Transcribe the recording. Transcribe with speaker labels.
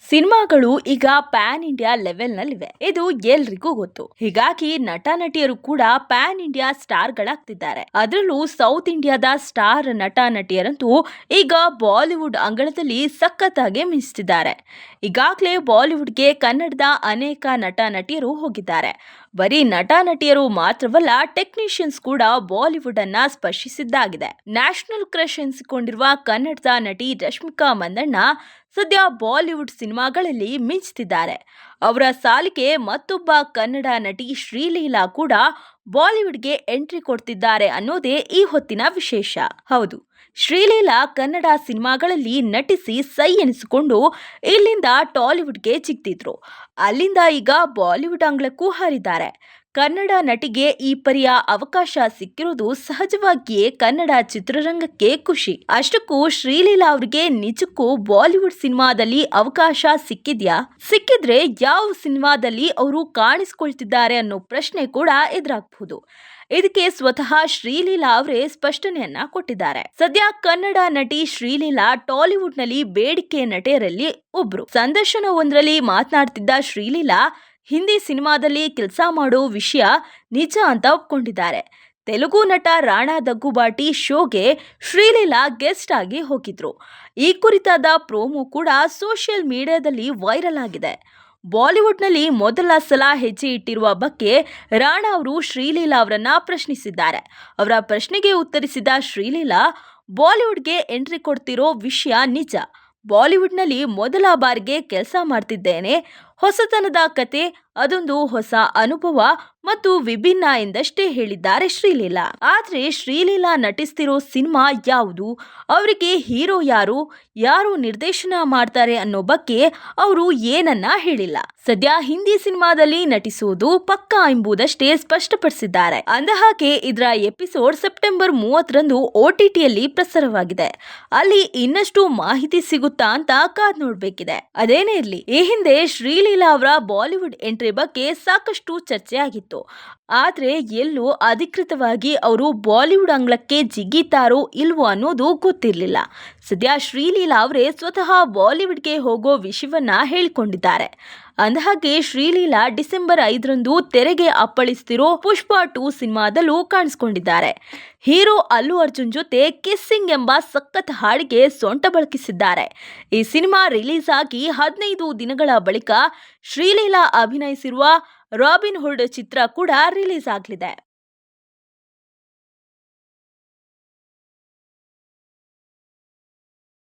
Speaker 1: ಸಿನಿಮಾಗಳು ಈಗ PAN India ಲೆವೆಲ್ನಲ್ಲಿವೆ. ಇದು ಎಲ್ರಿಗೂ ಗೊತ್ತು. ಹೀಗಾಗಿ ನಟ ನಟಿಯರು ಕೂಡ ಪ್ಯಾನ್ ಇಂಡಿಯಾ ಸ್ಟಾರ್ಗಳಾಗ್ತಿದ್ದಾರೆ. ಅದರಲ್ಲೂ ಸೌತ್ ಇಂಡಿಯಾದ ಸ್ಟಾರ್ ನಟ ನಟಿಯರಂತೂ ಈಗ ಬಾಲಿವುಡ್ ಅಂಗಳದಲ್ಲಿ ಸಖತ್ತಾಗಿ ಮಿಂಚ್ತಿದ್ದಾರೆ. ಈಗಾಗಲೇ ಬಾಲಿವುಡ್ಗೆ ಕನ್ನಡದ ಅನೇಕ ನಟ ನಟಿಯರು ಹೋಗಿದ್ದಾರೆ. ಬರೀ ನಟ ನಟಿಯರು ಮಾತ್ರವಲ್ಲ, ಟೆಕ್ನಿಷಿಯನ್ಸ್ ಕೂಡ ಬಾಲಿವುಡ್ ಅನ್ನ ಸ್ಪರ್ಶಿಸಿದ್ದಾಗಿದೆ. ನ್ಯಾಷನಲ್ ಕ್ರಶ್ ಎನಿಸಿಕೊಂಡಿರುವ ಕನ್ನಡದ ನಟಿ ರಶ್ಮಿಕಾ ಮಂದಣ್ಣ ಸದ್ಯ ಬಾಲಿವುಡ್ ಸಿನಿಮಾಗಳಲ್ಲಿ ಮಿಂಚ್ತಿದ್ದಾರೆ. ಅವರ ಸಾಲಿಗೆ ಮತ್ತೊಬ್ಬ ಕನ್ನಡ ನಟಿ ಶ್ರೀಲೀಲಾ ಕೂಡ ಬಾಲಿವುಡ್ಗೆ ಎಂಟ್ರಿ ಕೊಡ್ತಿದ್ದಾರೆ ಅನ್ನೋದೇ ಈ ಹೊತ್ತಿನ ವಿಶೇಷ. ಹೌದು, ಶ್ರೀಲೀಲಾ ಕನ್ನಡ ಸಿನಿಮಾಗಳಲ್ಲಿ ನಟಿಸಿ ಸೈ ಎನಿಸಿಕೊಂಡು ಇಲ್ಲಿಂದ ಟಾಲಿವುಡ್ಗೆ ಜಿಗ್ದಿದ್ರು. ಅಲ್ಲಿಂದ ಈಗ ಬಾಲಿವುಡ್ ಅಂಗಳಕ್ಕೂ ಹಾರಿದ್ದಾರೆ. ಕನ್ನಡ ನಟಿಗೆ ಈ ಪರಿಯ ಅವಕಾಶ ಸಿಕ್ಕಿರೋದು ಸಹಜವಾಗಿಯೇ ಕನ್ನಡ ಚಿತ್ರರಂಗಕ್ಕೆ ಖುಷಿ. ಅಷ್ಟಕ್ಕೂ ಶ್ರೀಲೀಲಾ ಅವರಿಗೆ ನಿಜಕ್ಕೂ ಬಾಲಿವುಡ್ ಸಿನಿಮಾದಲ್ಲಿ ಅವಕಾಶ ಸಿಕ್ಕಿದ್ಯಾ? ಸಿಕ್ಕಿದ್ರೆ ಯಾವ ಸಿನಿಮಾದಲ್ಲಿ ಅವರು ಕಾಣಿಸಿಕೊಳ್ತಿದ್ದಾರೆ ಅನ್ನೋ ಪ್ರಶ್ನೆ ಕೂಡ ಎದುರಾಗಬಹುದು. ಇದಕ್ಕೆ ಸ್ವತಃ ಶ್ರೀಲೀಲಾ ಅವರೇ ಸ್ಪಷ್ಟನೆಯನ್ನ ಕೊಟ್ಟಿದ್ದಾರೆ. ಸದ್ಯ ಕನ್ನಡ ನಟಿ ಶ್ರೀಲೀಲಾ ಟಾಲಿವುಡ್ನಲ್ಲಿ ಬೇಡಿಕೆ ನಟಿಯರಲ್ಲಿ ಒಬ್ರು. ಸಂದರ್ಶನವೊಂದರಲ್ಲಿ ಮಾತನಾಡ್ತಿದ್ದ ಶ್ರೀಲೀಲಾ ಹಿಂದಿ ಸಿನಿಮಾದಲ್ಲಿ ಕೆಲಸ ಮಾಡೋ ವಿಷಯ ನಿಜ ಅಂತ ಒಪ್ಕೊಂಡಿದ್ದಾರೆ. ತೆಲುಗು ನಟ ರಾಣಾ ದಗ್ಗುಬಾಟಿ ಶೋಗೆ ಶ್ರೀಲೀಲಾ ಗೆಸ್ಟ್ ಆಗಿ ಹೋಗಿದ್ರು. ಈ ಕುರಿತಾದ ಪ್ರೋಮೋ ಕೂಡ ಸೋಷಿಯಲ್ ಮೀಡಿಯಾದಲ್ಲಿ ವೈರಲ್ ಆಗಿದೆ. ಬಾಲಿವುಡ್ನಲ್ಲಿ ಮೊದಲ ಸಲ ಹೆಜ್ಜೆ ಇಟ್ಟಿರುವ ಬಗ್ಗೆ ರಾಣಾ ಅವರು ಶ್ರೀಲೀಲಾ ಅವರನ್ನ ಪ್ರಶ್ನಿಸಿದ್ದಾರೆ. ಅವರ ಪ್ರಶ್ನೆಗೆ ಉತ್ತರಿಸಿದ ಶ್ರೀಲೀಲಾ, ಬಾಲಿವುಡ್ಗೆ ಎಂಟ್ರಿ ಕೊಡ್ತಿರೋ ವಿಷಯ ನಿಜ. ಬಾಲಿವುಡ್ನಲ್ಲಿ ಮೊದಲ ಬಾರಿಗೆ ಕೆಲಸ ಮಾಡ್ತಿದ್ದೇನೆ. ಹೊಸತನದ ಕತೆ, ಅದೊಂದು ಹೊಸ ಅನುಭವ ಮತ್ತು ವಿಭಿನ್ನ ಎಂದಷ್ಟೇ ಹೇಳಿದ್ದಾರೆ ಶ್ರೀಲೀಲಾ. ಆದ್ರೆ ಶ್ರೀಲೀಲಾ ನಟಿಸ್ತಿರೋ ಸಿನಿಮಾ ಯಾವುದು, ಅವರಿಗೆ ಹೀರೋ ಯಾರು, ಯಾರು ನಿರ್ದೇಶನ ಮಾಡ್ತಾರೆ ಅನ್ನೋ ಬಗ್ಗೆ ಅವರು ಏನನ್ನ ಹೇಳಿಲ್ಲ. ಸದ್ಯ ಹಿಂದಿ ಸಿನಿಮಾದಲ್ಲಿ ನಟಿಸುವುದು ಪಕ್ಕಾ ಎಂಬುದಷ್ಟೇ ಸ್ಪಷ್ಟಪಡಿಸಿದ್ದಾರೆ. ಅಂದಹಾಗೆ ಇದರ ಎಪಿಸೋಡ್ ಸೆಪ್ಟೆಂಬರ್ 30ರಂದು OTTಯಲ್ಲಿ ಪ್ರಸಾರವಾಗಿದೆ. ಅಲ್ಲಿ ಇನ್ನಷ್ಟು ಮಾಹಿತಿ ಸಿಗುತ್ತಾ ಅಂತ ಕಾದ್ ನೋಡ್ಬೇಕಿದೆ. ಅದೇನೇ ಇರ್ಲಿ, ಈ ಹಿಂದೆ ಶ್ರೀಲೀಲಾ ಅವರ ಬಾಲಿವುಡ್ ಎಂಟ್ರಿ ಬಗ್ಗೆ ಸಾಕಷ್ಟು ಚರ್ಚೆ ಆಗಿತ್ತು. ಆದ್ರೆ ಎಲ್ಲೂ ಅಧಿಕೃತವಾಗಿ ಅವರು ಬಾಲಿವುಡ್ ಅಂಗಳಕ್ಕೆ ಜಿಗಿತಾರೋ ಇಲ್ವೋ ಅನ್ನೋದು ಗೊತ್ತಿರಲಿಲ್ಲ. ಸದ್ಯ ಶ್ರೀಲೀಲಾ ಅವರೇ ಸ್ವತಃ ಬಾಲಿವುಡ್ಗೆ ಹೋಗೋ ವಿಷಯವನ್ನ ಹೇಳಿಕೊಂಡಿದ್ದಾರೆ. ಅಂದಹಾಗೆ ಶ್ರೀಲೀಲಾ ಡಿಸೆಂಬರ್ 5ರಂದು ತೆರೆಗೆ ಅಪ್ಪಳಿಸ್ತಿರೋ ಪುಷ್ಪ 2 ಸಿನಿಮಾದಲ್ಲೂ ಕಾಣಿಸಿಕೊಂಡಿದ್ದಾರೆ. ಹೀರೋ ಅಲ್ಲು ಅರ್ಜುನ್ ಜೊತೆ ಕಿಸ್ಸಿಂಗ್ ಎಂಬ ಸಖತ್ ಹಾಡಿಗೆ ಸೊಂಟ ಬಳಕಿಸಿದ್ದಾರೆ. ಈ ಸಿನಿಮಾ ರಿಲೀಸ್ ಆಗಿ 15 ದಿನಗಳ ಬಳಿಕ ಶ್ರೀಲೀಲಾ ಅಭಿನಯಿಸಿರುವ ರಾಬಿನ್ ಹುಡ್ ಚಿತ್ರ ಕೂಡ ರಿಲೀಸ್ ಆಗಲಿದೆ.